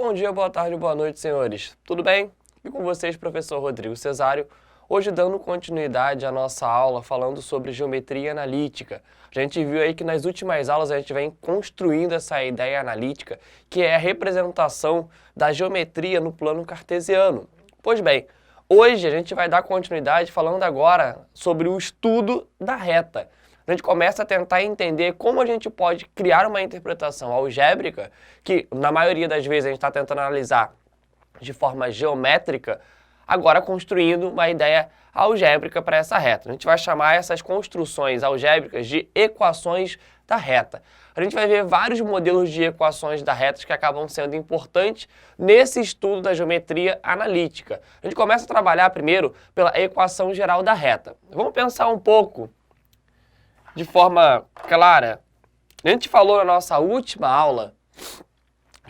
Bom dia, boa tarde, boa noite, senhores. Tudo bem? E com vocês, professor Rodrigo Cesário, hoje dando continuidade à nossa aula falando sobre geometria analítica. A gente viu aí que nas últimas aulas a gente vem construindo essa ideia analítica, que é a representação da geometria no plano cartesiano. Pois bem, hoje a gente vai dar continuidade falando agora sobre o estudo da reta. A gente começa a tentar entender como a gente pode criar uma interpretação algébrica, que na maioria das vezes a gente está tentando analisar de forma geométrica, agora construindo uma ideia algébrica para essa reta. A gente vai chamar essas construções algébricas de equações da reta. A gente vai ver vários modelos de equações da reta que acabam sendo importantes nesse estudo da geometria analítica. A gente começa a trabalhar primeiro pela equação geral da reta. Vamos pensar um pouco de forma clara. A gente falou na nossa última aula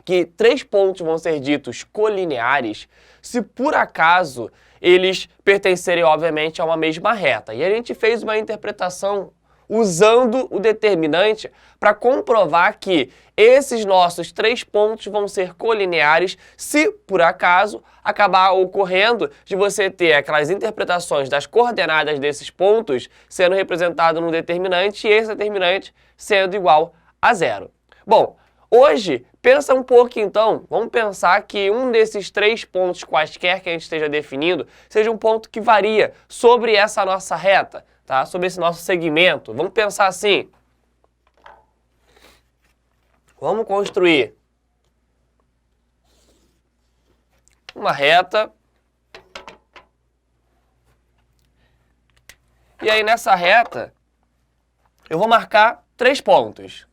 que três pontos vão ser ditos colineares se por acaso eles pertencerem, obviamente, a uma mesma reta. E a gente fez uma interpretação usando o determinante para comprovar que esses nossos três pontos vão ser colineares se, por acaso, acabar ocorrendo de você ter aquelas interpretações das coordenadas desses pontos sendo representado no determinante e esse determinante sendo igual a zero. Bom, hoje, pensa um pouco então, vamos pensar que um desses três pontos quaisquer que a gente esteja definindo seja um ponto que varia sobre essa nossa reta, tá? Sobre esse nosso segmento. Vamos pensar assim. Vamos construir uma reta. E aí nessa reta, eu vou marcar três pontos.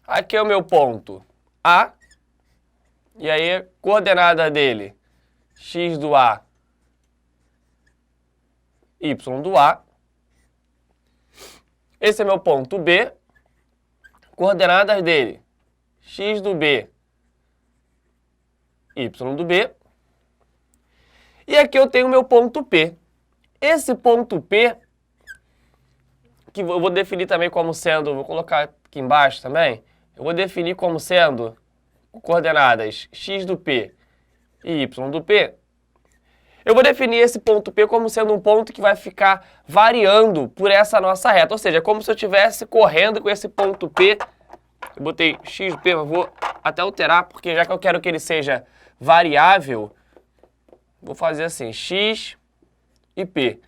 Aqui é o meu ponto A, e aí a coordenada dele, x do A, y do A. Esse é meu ponto B, coordenadas dele, x do B, y do B. E aqui eu tenho o meu ponto P. Esse ponto P, que eu vou definir também como sendo, vou colocar aqui embaixo também, eu vou definir como sendo coordenadas x do P e y do P. Eu vou definir esse ponto P como sendo um ponto que vai ficar variando por essa nossa reta. Ou seja, é como se eu estivesse correndo com esse ponto P. Eu botei x do P, mas vou até alterar, porque já que eu quero que ele seja variável, vou fazer assim, x e P,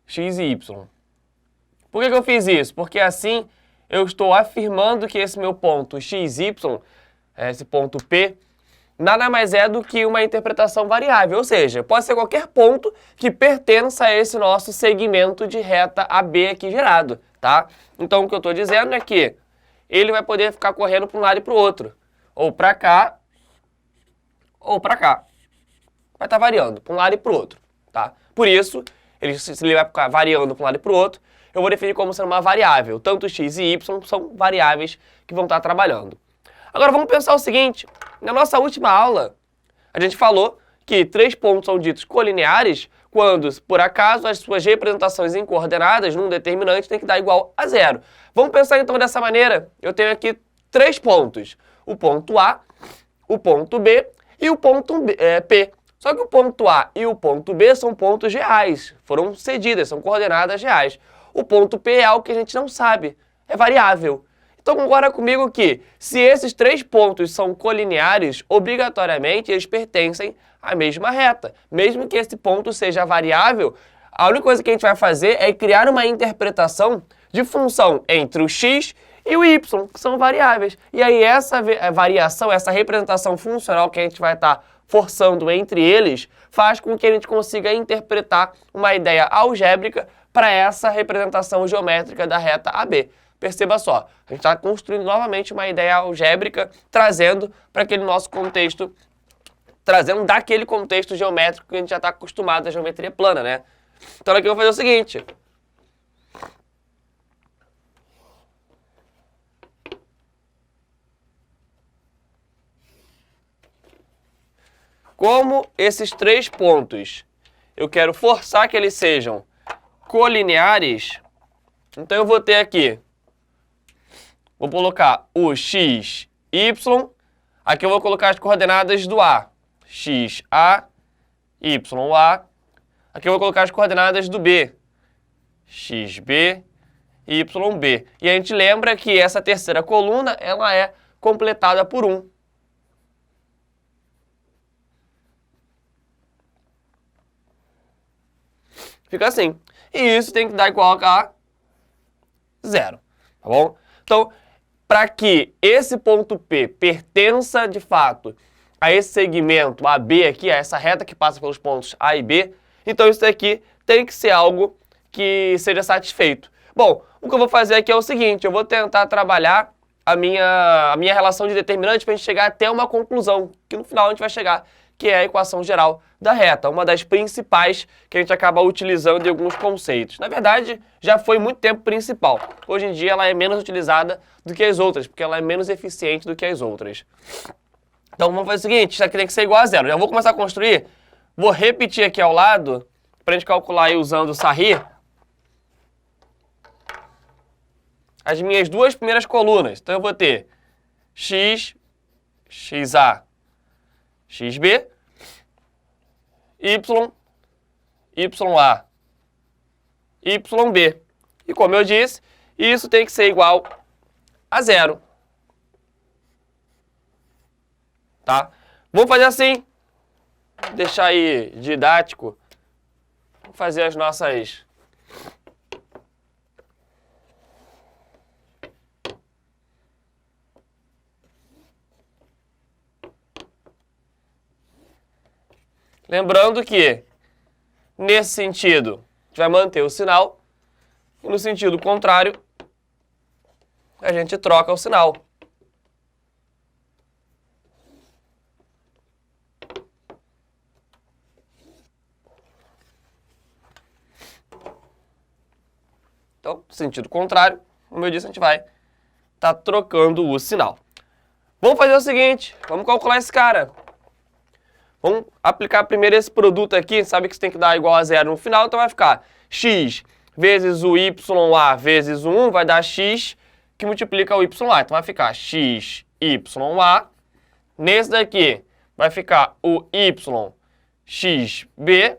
x e y. Por que eu fiz isso? Porque assim eu estou afirmando que esse meu ponto xy, esse ponto P, nada mais é do que uma interpretação variável, ou seja, pode ser qualquer ponto que pertença a esse nosso segmento de reta AB aqui gerado, tá? Então o que eu estou dizendo é que ele vai poder ficar correndo para um lado e para o outro, ou para cá, ou para cá. Vai estar variando para um lado e para o outro, tá? Por isso, se ele vai ficar variando para um lado e para o outro, eu vou definir como sendo uma variável. Tanto x e y são variáveis que vão estar trabalhando. Agora vamos pensar o seguinte. Na nossa última aula, a gente falou que três pontos são ditos colineares quando, por acaso, as suas representações em coordenadas num determinante tem que dar igual a zero. Vamos pensar então dessa maneira. Eu tenho aqui três pontos. O ponto A, o ponto B e o ponto P. Só que o ponto A e o ponto B são pontos reais. Foram cedidas, são coordenadas reais. O ponto P é algo que a gente não sabe, é variável. Então concorda comigo que, se esses três pontos são colineares, obrigatoriamente eles pertencem à mesma reta. Mesmo que esse ponto seja variável, a única coisa que a gente vai fazer é criar uma interpretação de função entre o x e o y, que são variáveis. E aí essa variação, essa representação funcional que a gente vai estar forçando entre eles, faz com que a gente consiga interpretar uma ideia algébrica para essa representação geométrica da reta AB. Perceba só, a gente está construindo novamente uma ideia algébrica, trazendo para aquele nosso contexto, trazendo daquele contexto geométrico que a gente já está acostumado à geometria plana, né? Então aqui eu vou fazer o seguinte. Como esses três pontos eu quero forçar que eles sejam colineares, então eu vou ter aqui, vou colocar o x, y, aqui eu vou colocar as coordenadas do A, x, A, y, A, aqui eu vou colocar as coordenadas do B, x, B, y, B. E a gente lembra que essa terceira coluna, ela é completada por 1. Fica assim. E isso tem que dar igual a 0, tá bom? Então, para que esse ponto P pertença, de fato, a esse segmento AB aqui, a essa reta que passa pelos pontos A e B, então isso daqui tem que ser algo que seja satisfeito. Bom, o que eu vou fazer aqui é o seguinte, eu vou tentar trabalhar a minha relação de determinantes para a gente chegar até uma conclusão, que no final a gente vai chegar, que é a equação geral da reta, uma das principais que a gente acaba utilizando em alguns conceitos. Na verdade, já foi muito tempo principal. Hoje em dia ela é menos utilizada do que as outras, porque ela é menos eficiente do que as outras. Então vamos fazer o seguinte, isso aqui tem que ser igual a 0. Já vou começar a construir, vou repetir aqui ao lado, para a gente calcular aí usando o Sarri, as minhas duas primeiras colunas. Então eu vou ter x, xa, xb, y, ya, yb. E como eu disse, isso tem que ser igual a 0. Tá? Vamos fazer assim, deixar aí didático, vamos fazer as nossas... Lembrando que, nesse sentido, a gente vai manter o sinal, e no sentido contrário, a gente troca o sinal. Então, no sentido contrário, como eu disse, a gente vai estar trocando o sinal. Vamos fazer o seguinte, vamos calcular esse cara. Vamos aplicar primeiro esse produto aqui, sabe que isso tem que dar igual a 0 no final, então vai ficar x vezes o ya vezes o 1 vai dar x que multiplica o ya. Então vai ficar x, ya. Nesse daqui vai ficar o y, xb.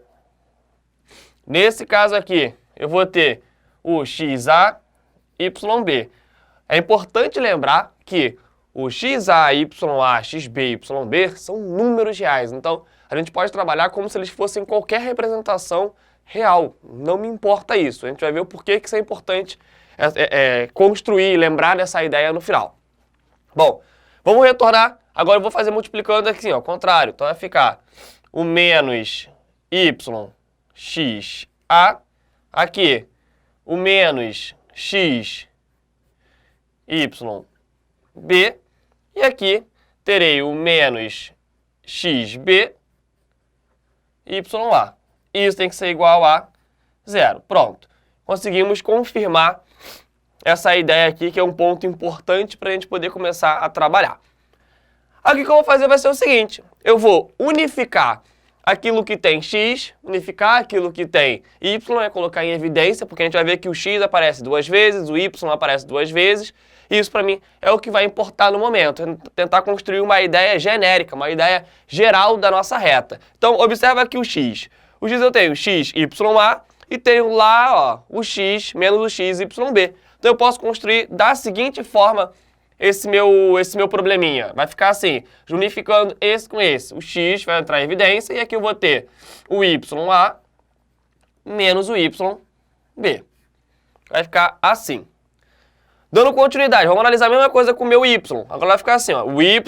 Nesse caso aqui, eu vou ter o xa, yb. É importante lembrar que o xa, ya, xb, yb são números reais. Então, a gente pode trabalhar como se eles fossem qualquer representação real. Não me importa isso. A gente vai ver o porquê que isso é importante construir e lembrar dessa ideia no final. Bom, vamos retornar. Agora eu vou fazer multiplicando aqui, ó, ao contrário. Então vai ficar o menos y, x, a. Aqui, o menos x, y, b. E aqui terei o menos xb, ya. Isso tem que ser igual a 0. Pronto. Conseguimos confirmar essa ideia aqui, que é um ponto importante para a gente poder começar a trabalhar. Aqui o que eu vou fazer vai ser o seguinte. Eu vou unificar aquilo que tem x, unificar aquilo que tem y, colocar em evidência, porque a gente vai ver que o x aparece duas vezes, o y aparece duas vezes. Isso, para mim, é o que vai importar no momento. Tentar construir uma ideia genérica, uma ideia geral da nossa reta. Então, observa aqui o x. O x eu tenho x, ya, e tenho lá, ó, o x menos o x, yb. Então, eu posso construir da seguinte forma esse meu probleminha. Vai ficar assim, unificando esse com esse. O x vai entrar em evidência, e aqui eu vou ter o ya menos o yb. Vai ficar assim. Dando continuidade, vamos analisar a mesma coisa com o meu y. Agora vai ficar assim, ó, o y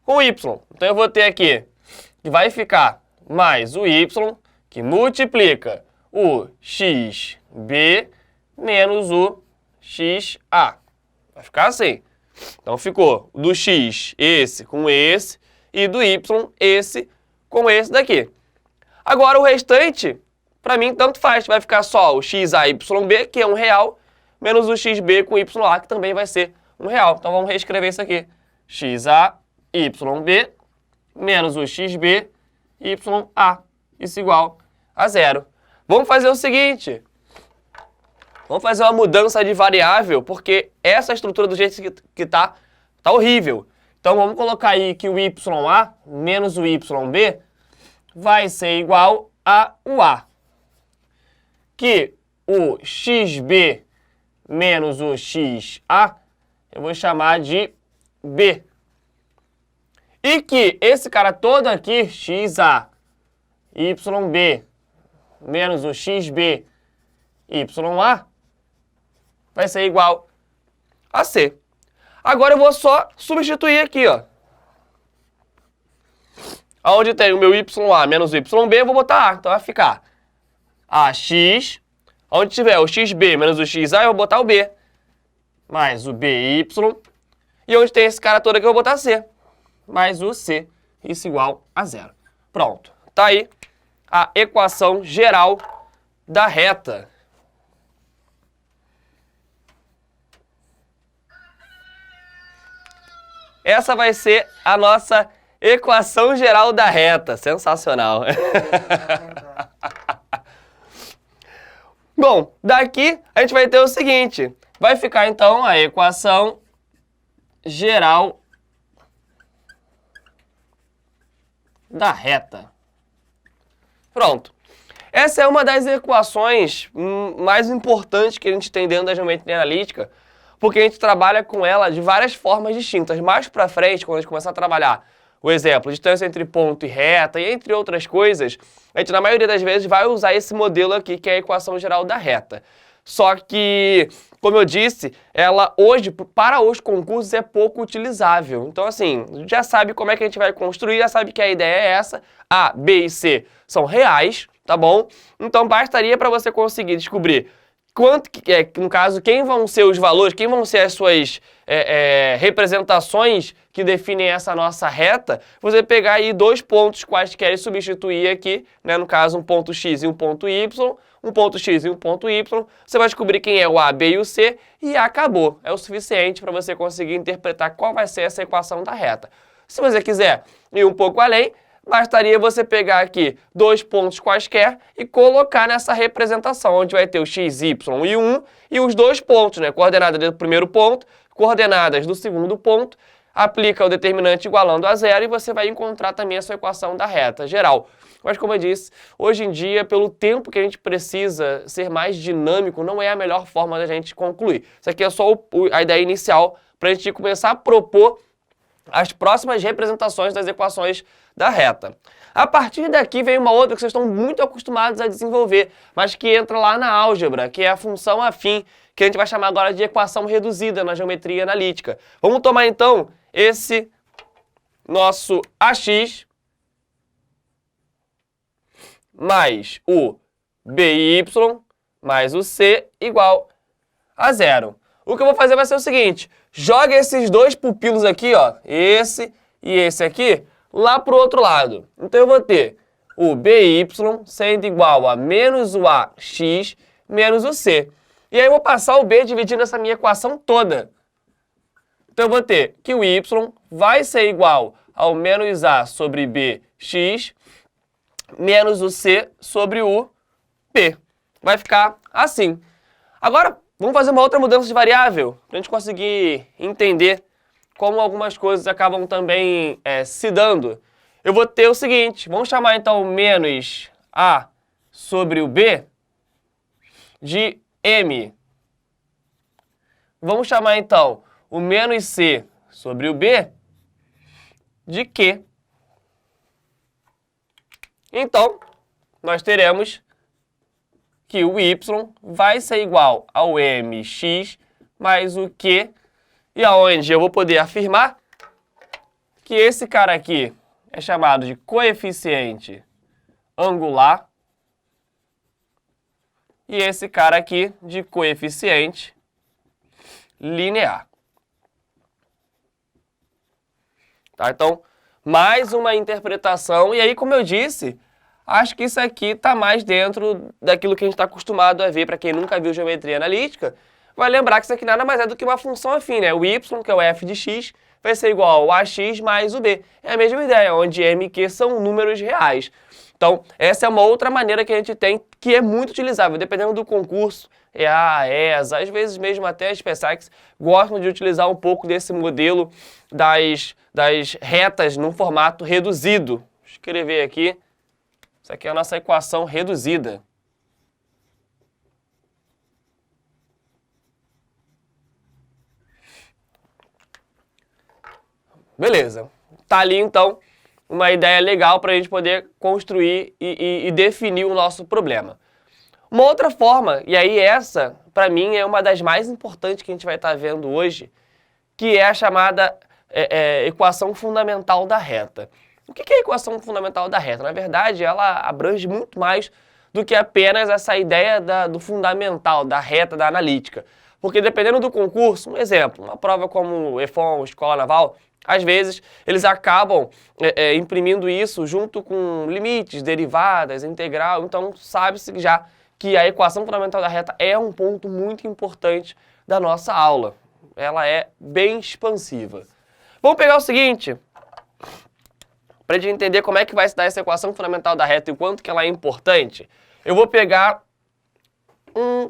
com o y. Então eu vou ter aqui, que vai ficar mais o y, que multiplica o xb menos o xa. Vai ficar assim. Então ficou do x esse com esse, e do y esse com esse daqui. Agora o restante, para mim, tanto faz. Vai ficar só o xa, yb, que é um real, menos o xb com ya, que também vai ser um real. Então vamos reescrever isso aqui. xa, yb, menos o xb, ya. Isso igual a 0. Vamos fazer o seguinte. Vamos fazer uma mudança de variável, porque essa estrutura do jeito que tá horrível. Então vamos colocar aí que o YA menos o YB vai ser igual a o A. Que o XB menos o XA eu vou chamar de B. E que esse cara todo aqui, XA, YB menos o XB, YA, vai ser igual a C. Agora eu vou só substituir aqui, ó. Onde tem o meu YA menos o YB, eu vou botar A. Então vai ficar AX. Onde tiver o XB menos o XA, eu vou botar o B. Mais o BY. E onde tem esse cara todo aqui, eu vou botar C. Mais o C. Isso igual a 0. Pronto. Tá aí a equação geral da reta. Essa vai ser a nossa equação geral da reta. Sensacional. Bom, daqui a gente vai ter o seguinte. Vai ficar, então, a equação geral da reta. Pronto. Essa é uma das equações mais importantes que a gente tem dentro da geometria analítica, porque a gente trabalha com ela de várias formas distintas. Mais pra frente, quando a gente começar a trabalhar o exemplo, distância entre ponto e reta, e entre outras coisas, a gente, na maioria das vezes, vai usar esse modelo aqui, que é a equação geral da reta. Só que, como eu disse, ela hoje, para os concursos, é pouco utilizável. Então, assim, já sabe como é que a gente vai construir, já sabe que a ideia é essa. A, B e C são reais, tá bom? Então, bastaria para você conseguir descobrir quanto, no caso, quem vão ser os valores, quem vão ser as suas representações que definem essa nossa reta, você pegar aí dois pontos quaisquer e substituir aqui, né, no caso, um ponto X e um ponto Y, um ponto X e um ponto Y, você vai descobrir quem é o A, B e o C e acabou. É o suficiente para você conseguir interpretar qual vai ser essa equação da reta. Se você quiser ir um pouco além, bastaria você pegar aqui dois pontos quaisquer e colocar nessa representação, onde vai ter o x, y e 1 e os dois pontos, né? Coordenadas do primeiro ponto, coordenadas do segundo ponto, aplica o determinante igualando a 0 e você vai encontrar também a sua equação da reta geral. Mas, como eu disse, hoje em dia, pelo tempo que a gente precisa ser mais dinâmico, não é a melhor forma da gente concluir. Isso aqui é só a ideia inicial para a gente começar a propor as próximas representações das equações da reta. A partir daqui vem uma outra que vocês estão muito acostumados a desenvolver, mas que entra lá na álgebra, que é a função afim, que a gente vai chamar agora de equação reduzida na geometria analítica. Vamos tomar então esse nosso AX mais o BY mais o C igual a 0. O que eu vou fazer vai ser o seguinte, joga esses dois pupilos aqui, ó, esse e esse aqui, lá para o outro lado. Então eu vou ter o BY sendo igual a menos o AX menos o C. E aí eu vou passar o B dividindo essa minha equação toda. Então eu vou ter que o Y vai ser igual ao menos A sobre BX menos o C sobre o P. Vai ficar assim. Agora, vamos fazer uma outra mudança de variável, para a gente conseguir entender como algumas coisas acabam também se dando. Eu vou ter o seguinte, vamos chamar então menos A sobre o B de M. Vamos chamar então o menos C sobre o B de Q. Então, nós teremos que o Y vai ser igual ao MX mais o Q, e aonde eu vou poder afirmar que esse cara aqui é chamado de coeficiente angular e esse cara aqui de coeficiente linear. Tá? Então, mais uma interpretação, e aí, como eu disse, acho que isso aqui está mais dentro daquilo que a gente está acostumado a ver. Para quem nunca viu geometria analítica, vai lembrar que isso aqui nada mais é do que uma função afim, né? O y, que é o f de x, vai ser igual ao ax mais o b. É a mesma ideia, onde m e q são números reais. Então, essa é uma outra maneira que a gente tem, que é muito utilizável, dependendo do concurso, EA, ESA, às vezes mesmo até as PSACs gostam de utilizar um pouco desse modelo das retas num formato reduzido. Vou escrever aqui, isso aqui é a nossa equação reduzida. Beleza, tá ali então uma ideia legal para a gente poder construir e definir o nosso problema. Uma outra forma, e aí essa, para mim, é uma das mais importantes que a gente vai estar vendo hoje, que é a chamada equação fundamental da reta. O que é a equação fundamental da reta? Na verdade, ela abrange muito mais do que apenas essa ideia do fundamental, da reta, da analítica. Porque dependendo do concurso, um exemplo, uma prova como EFON, Escola Naval, às vezes eles acabam imprimindo isso junto com limites, derivadas, integral, então sabe-se já que a equação fundamental da reta é um ponto muito importante da nossa aula. Ela é bem expansiva. Vamos pegar o seguinte, para a gente entender como é que vai se dar essa equação fundamental da reta e o quanto que ela é importante, eu vou pegar um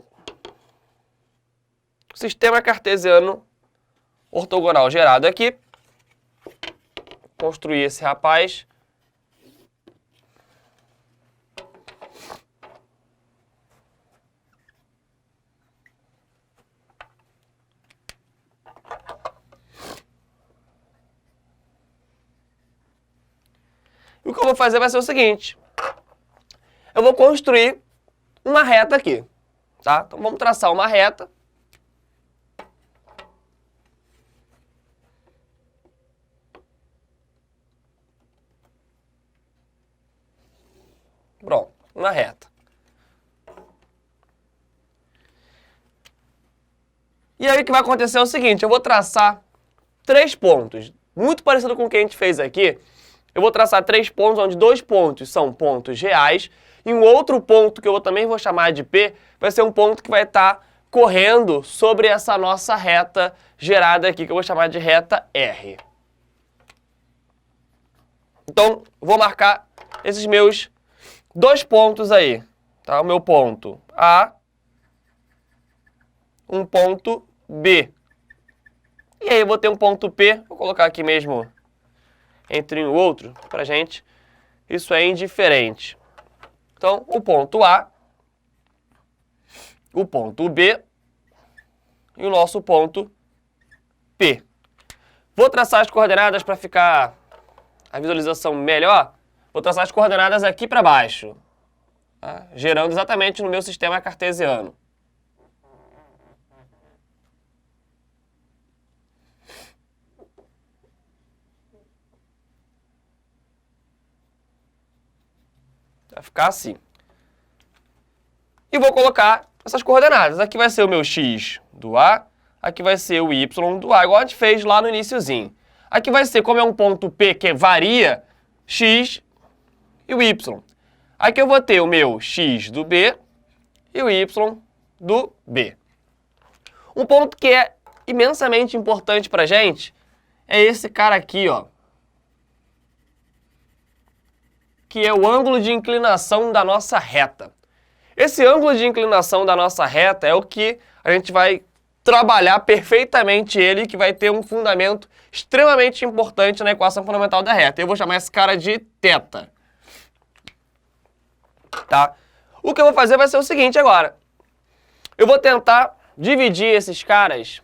sistema cartesiano ortogonal gerado aqui, construir esse rapaz. E o que eu vou fazer vai ser o seguinte, eu vou construir uma reta aqui, tá? Então vamos traçar uma reta. Pronto, uma reta. E aí o que vai acontecer é o seguinte, eu vou traçar 3 pontos, muito parecido com o que a gente fez aqui. Eu vou traçar 3 pontos, onde 2 pontos são pontos reais, e um outro ponto que eu também vou chamar de P, vai ser um ponto que vai estar correndo sobre essa nossa reta gerada aqui, que eu vou chamar de reta R. Então, vou marcar esses meus 2 pontos aí, tá? O meu ponto A, um ponto B. E aí eu vou ter um ponto P, vou colocar aqui mesmo entre um e o outro, pra gente, isso é indiferente. Então, o ponto A, o ponto B e o nosso ponto P. Vou traçar as coordenadas para ficar a visualização melhor. Vou traçar as coordenadas aqui para baixo, tá? Gerando exatamente no meu sistema cartesiano. Vai ficar assim. E vou colocar essas coordenadas. Aqui vai ser o meu x do A, aqui vai ser o y do A, igual a gente fez lá no iniciozinho. Aqui vai ser, como é um ponto P que varia, x e o y. Aqui eu vou ter o meu x do B e o y do B. Um ponto que é imensamente importante pra gente é esse cara aqui, ó, que é o ângulo de inclinação da nossa reta. Esse ângulo de inclinação da nossa reta é o que a gente vai trabalhar perfeitamente ele, que vai ter um fundamento extremamente importante na equação fundamental da reta. Eu vou chamar esse cara de θ. Tá? O que eu vou fazer vai ser o seguinte agora. Eu vou tentar dividir esses caras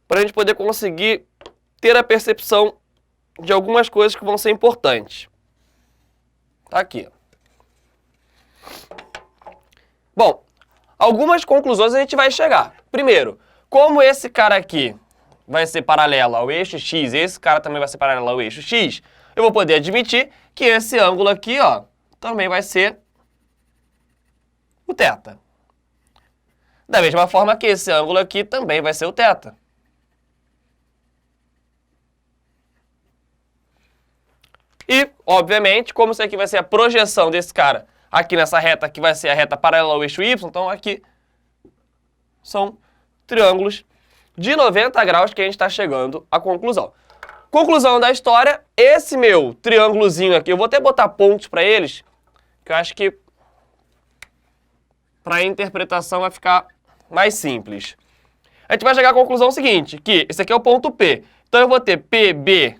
para a gente poder conseguir ter a percepção de algumas coisas que vão ser importantes. Tá aqui. Bom, algumas conclusões a gente vai chegar. Primeiro, como esse cara aqui vai ser paralelo ao eixo x, e esse cara também vai ser paralelo ao eixo x, eu vou poder admitir que esse ângulo aqui, ó, também vai ser o θ. Da mesma forma que esse ângulo aqui também vai ser o θ. E, obviamente, como isso aqui vai ser a projeção desse cara aqui nessa reta, que vai ser a reta paralela ao eixo y, então aqui são triângulos de 90 graus que a gente está chegando à conclusão. Conclusão da história, esse meu triângulozinho aqui, eu vou até botar pontos para eles, que eu acho que para a interpretação vai ficar mais simples. A gente vai chegar à conclusão seguinte, que esse aqui é o ponto P. Então eu vou ter PB,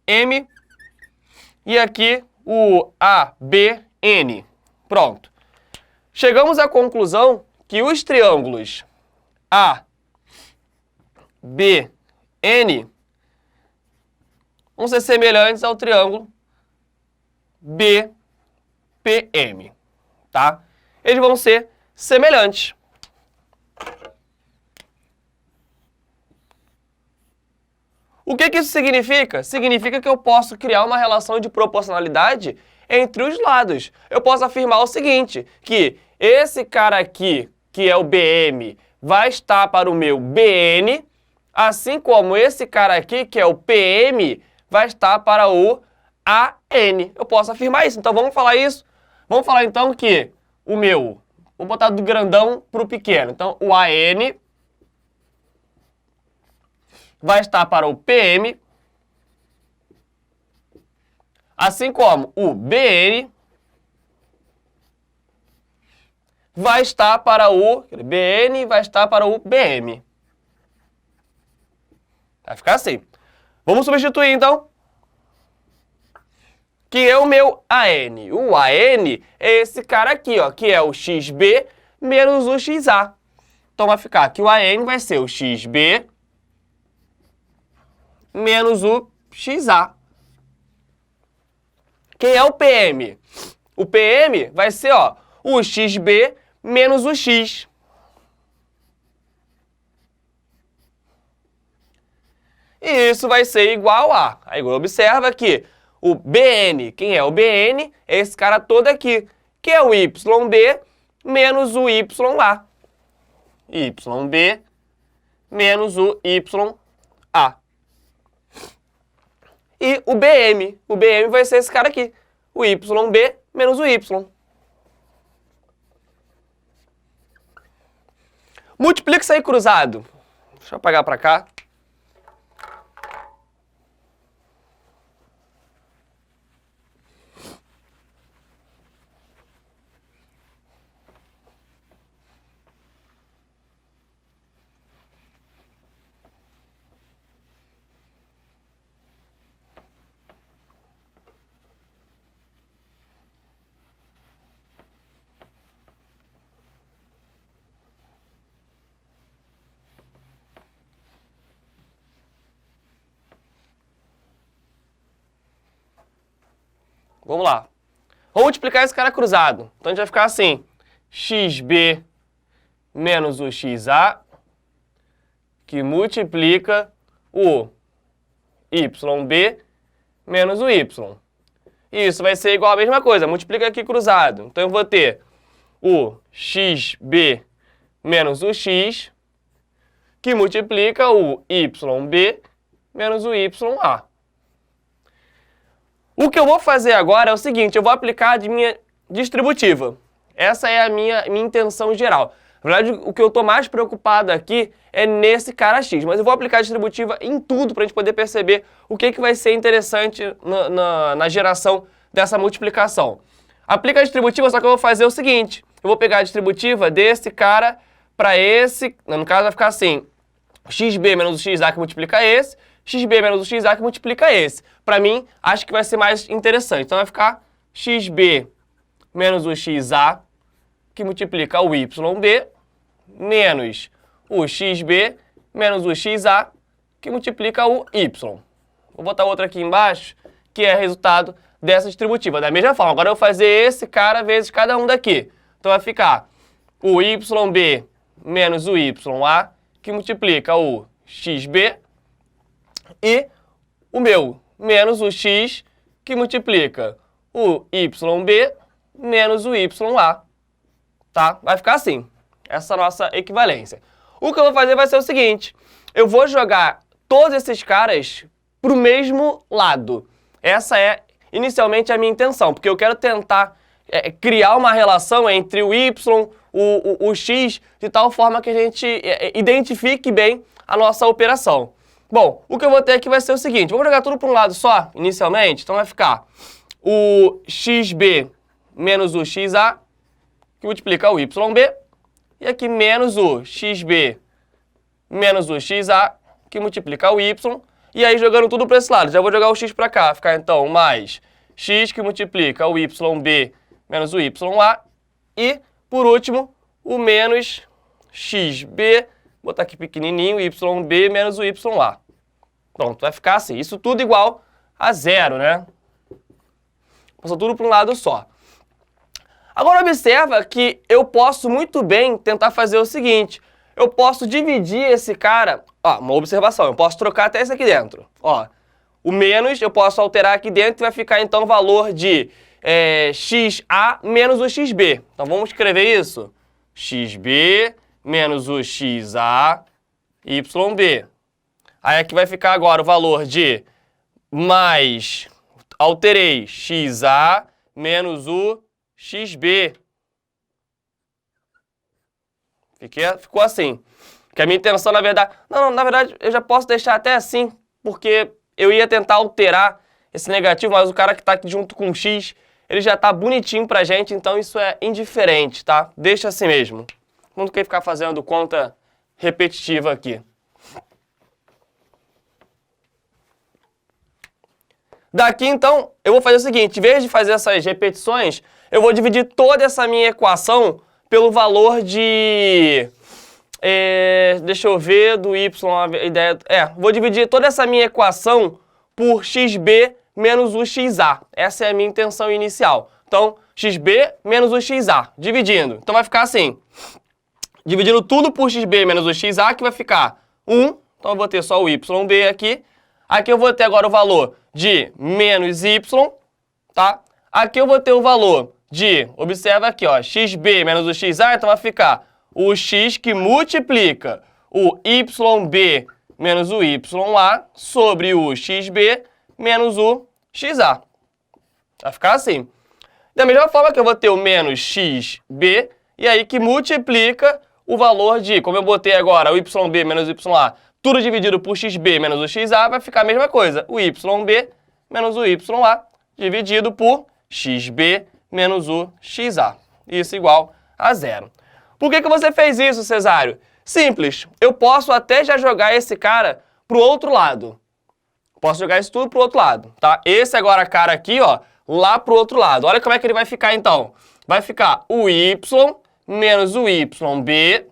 M, e aqui o ABN. Pronto. Chegamos à conclusão que os triângulos ABN vão ser semelhantes ao triângulo BPM, tá? Eles vão ser semelhantes. O que isso significa? Significa que eu posso criar uma relação de proporcionalidade entre os lados. Eu posso afirmar o seguinte, que esse cara aqui, que é o BM, vai estar para o meu BN, assim como esse cara aqui, que é o PM, vai estar para o AN. Eu posso afirmar isso. Então vamos falar isso? Vamos falar então que o meu, vou botar do grandão para o pequeno. Então o AN vai estar para o PM, assim como o BN vai estar para o BN vai estar para o BM. Vai ficar assim. Vamos substituir então. Que é o meu AN. O AN é esse cara aqui, ó, que é o XB menos o XA. Então vai ficar que o AN vai ser o XB menos o XA. Quem é o PM? O PM vai ser, ó, o XB menos o X. E isso vai ser igual a... Aí observa que o BN, quem é o BN? É esse cara todo aqui, que é o YB menos o YA. YB menos o YA. E o BM vai ser esse cara aqui, o YB menos o Y. Multiplica isso aí cruzado. Deixa eu apagar para cá. Vamos lá. Vamos multiplicar esse cara cruzado. Então a gente vai ficar assim. XB menos o XA, que multiplica o YB menos o Y. Isso vai ser igual a mesma coisa. Multiplica aqui cruzado. Então eu vou ter o XB menos o X, que multiplica o YB menos o YA. O que eu vou fazer agora é o seguinte, eu vou aplicar a minha distributiva. Essa é a minha intenção geral. Na verdade, o que eu estou mais preocupado aqui é nesse cara X, mas eu vou aplicar a distributiva em tudo para a gente poder perceber o que vai ser interessante na geração dessa multiplicação. Aplica a distributiva, só que eu vou fazer o seguinte, eu vou pegar a distributiva desse cara para esse, no caso vai ficar assim, XB menos o XA que multiplica esse, XB menos o XA que multiplica esse. Para mim, acho que vai ser mais interessante. Então vai ficar XB menos o XA que multiplica o YB menos o XB menos o XA que multiplica o Y. Vou botar outra aqui embaixo, que é resultado dessa distributiva. Da mesma forma, agora eu vou fazer esse cara vezes cada um daqui. Então vai ficar o YB menos o YA que multiplica o XB e o meu menos o X que multiplica o YB menos o YA. Tá? Vai ficar assim, essa nossa equivalência. O que eu vou fazer vai ser o seguinte, eu vou jogar todos esses caras para o mesmo lado. Essa é inicialmente a minha intenção, porque eu quero tentar criar uma relação entre o Y, o X, de tal forma que a gente identifique bem a nossa operação. Bom, o que eu vou ter aqui vai ser o seguinte, vamos jogar tudo para um lado só, inicialmente, então vai ficar o xb menos o xa, que multiplica o yb, e aqui menos o xb menos o xa, que multiplica o y, e aí jogando tudo para esse lado, já vou jogar o x para cá, ficar então mais x que multiplica o yb menos o ya, e por último o menos xb, vou botar aqui pequenininho, yb menos o ya. Pronto, vai ficar assim, isso tudo igual a zero, né? Passou tudo para um lado só. Agora observa que eu posso muito bem tentar fazer o seguinte, eu posso dividir esse cara, ó, uma observação, eu posso trocar até esse aqui dentro, ó. O menos eu posso alterar aqui dentro e vai ficar então o valor de xa menos o xb. Então vamos escrever isso, xb menos o xa yb. Aí aqui vai ficar agora o valor de mais, alterei, xa menos o xb. Ficou assim. Porque a minha intenção, na verdade... Não, na verdade, eu já posso deixar até assim, porque eu ia tentar alterar esse negativo, mas o cara que está aqui junto com o x, ele já está bonitinho pra gente, então isso é indiferente, tá? Deixa assim mesmo. Não quer ficar fazendo conta repetitiva aqui. Daqui, então, eu vou fazer o seguinte, em vez de fazer essas repetições, eu vou dividir toda essa minha equação pelo valor de... deixa eu ver, do y, a ideia... vou dividir toda essa minha equação por xb menos o xa. Essa é a minha intenção inicial. Então, xb menos o xa, dividindo. Então vai ficar assim, dividindo tudo por xb menos o xa, que vai ficar 1. Então eu vou ter só o yb aqui. Aqui eu vou ter agora o valor de menos y, tá? Aqui eu vou ter o valor de, observa aqui, ó, xb menos o xa, então vai ficar o x que multiplica o yb menos o ya sobre o xb menos o xa. Vai ficar assim. Da mesma forma que eu vou ter o menos xb, e aí que multiplica o valor de, como eu botei agora, o yb menos o ya, tudo dividido por xb menos o xa, vai ficar a mesma coisa. O yb menos o ya dividido por xb menos o xa. Isso igual a zero. Por que você fez isso, Cesário? Simples. Eu posso até já jogar esse cara pro outro lado. Posso jogar isso tudo pro outro lado, tá? Esse agora cara aqui, ó, lá pro outro lado. Olha como é que ele vai ficar, então. Vai ficar o y menos o yb,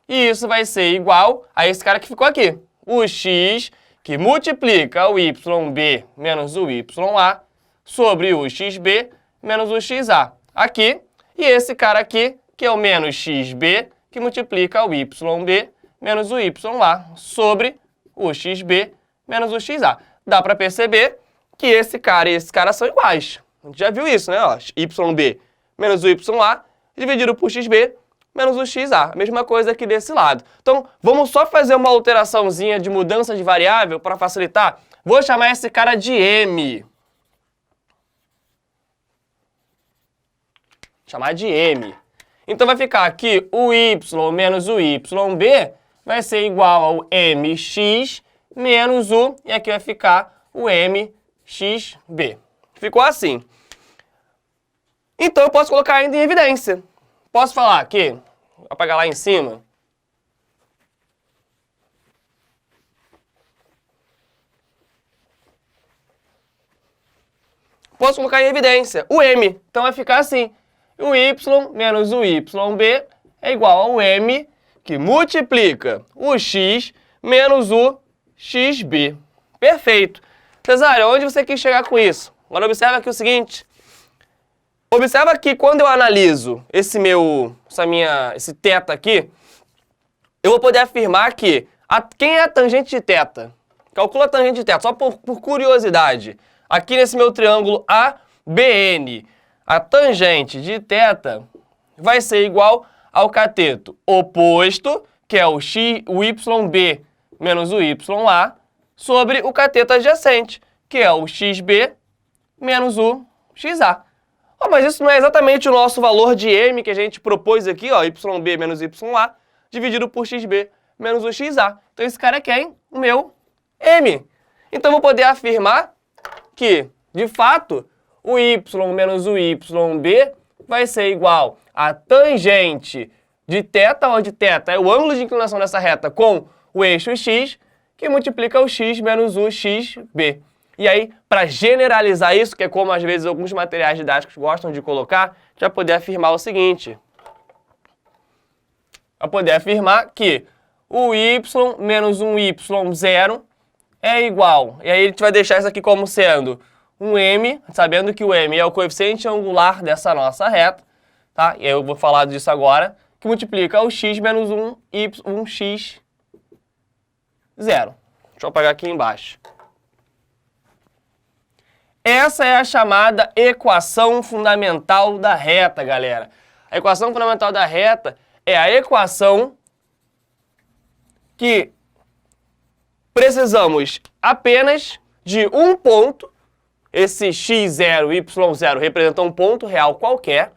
e isso vai ser igual a esse cara que ficou aqui. O x, que multiplica o yb menos o ya, sobre o xb menos o xa. Aqui. E esse cara aqui, que é o menos xb, que multiplica o yb menos o ya, sobre o xb menos o xa. Dá para perceber que esse cara e esse cara são iguais. A gente já viu isso, né? Ó, yb menos o ya dividido por xb menos o xa. A mesma coisa aqui desse lado. Então, vamos só fazer uma alteraçãozinha de mudança de variável para facilitar. Vou chamar esse cara de m. Chamar de m. Então, vai ficar aqui o y menos o yb vai ser igual ao mx menos o, e aqui vai ficar o mxb. Ficou assim. Então, eu posso colocar ainda em evidência. Posso falar aqui, vou apagar lá em cima. Posso colocar em evidência o m. Então vai ficar assim. O y menos o yb é igual ao m, que multiplica o x menos o xb. Perfeito. Cesário, onde você quis chegar com isso? Agora observa aqui o seguinte. Observa que quando eu analiso esse θ aqui, eu vou poder afirmar que quem é a tangente de θ? Calcula a tangente de θ, só por curiosidade. Aqui nesse meu triângulo ABN, a tangente de θ vai ser igual ao cateto oposto, que é o yb menos o ya, sobre o cateto adjacente, que é o xb menos o xa. Oh, mas isso não é exatamente o nosso valor de m que a gente propôs aqui, ó, yb menos ya, dividido por xb menos o XA. Então esse cara é quem? O meu M. Então eu vou poder afirmar que, de fato, o y menos o yb vai ser igual a tangente de θ, onde θ é o ângulo de inclinação dessa reta com o eixo x, que multiplica o x menos o xb. E aí, para generalizar isso, que é como às vezes alguns materiais didáticos gostam de colocar, já poder afirmar o seguinte. Vai poder afirmar que o y menos um y0 é igual. E aí a gente vai deixar isso aqui como sendo um m, sabendo que o m é o coeficiente angular dessa nossa reta, tá? E eu vou falar disso agora, que multiplica o x menos um x0. Deixa eu apagar aqui embaixo. Essa é a chamada equação fundamental da reta, galera. A equação fundamental da reta é a equação que precisamos apenas de um ponto, esse x0 e y0 representam um ponto real qualquer,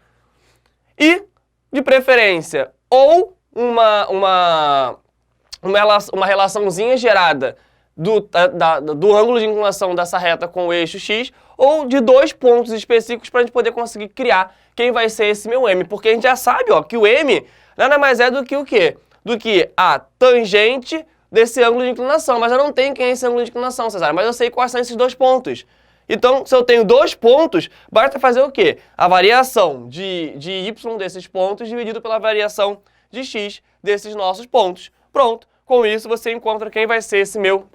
e, de preferência, ou uma relaçãozinha gerada do ângulo de inclinação dessa reta com o eixo x, ou de dois pontos específicos para a gente poder conseguir criar quem vai ser esse meu m. Porque a gente já sabe, ó, que o m nada mais é do que o quê? Do que a tangente desse ângulo de inclinação. Mas eu não tenho quem é esse ângulo de inclinação, Cesário, mas eu sei quais são esses dois pontos. Então, se eu tenho dois pontos, basta fazer o quê? A variação de y desses pontos dividido pela variação de x desses nossos pontos. Pronto. Com isso, você encontra quem vai ser esse meu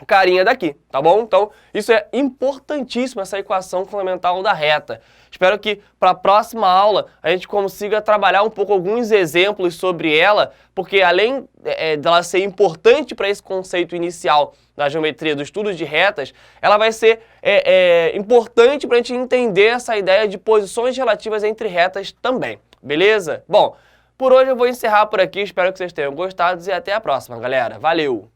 carinha daqui, tá bom? Então, isso é importantíssimo, essa equação fundamental da reta. Espero que para a próxima aula a gente consiga trabalhar um pouco alguns exemplos sobre ela, porque além dela ser importante para esse conceito inicial da geometria do estudo de retas, ela vai ser importante para a gente entender essa ideia de posições relativas entre retas também, beleza? Bom, por hoje eu vou encerrar por aqui, espero que vocês tenham gostado e até a próxima, galera. Valeu!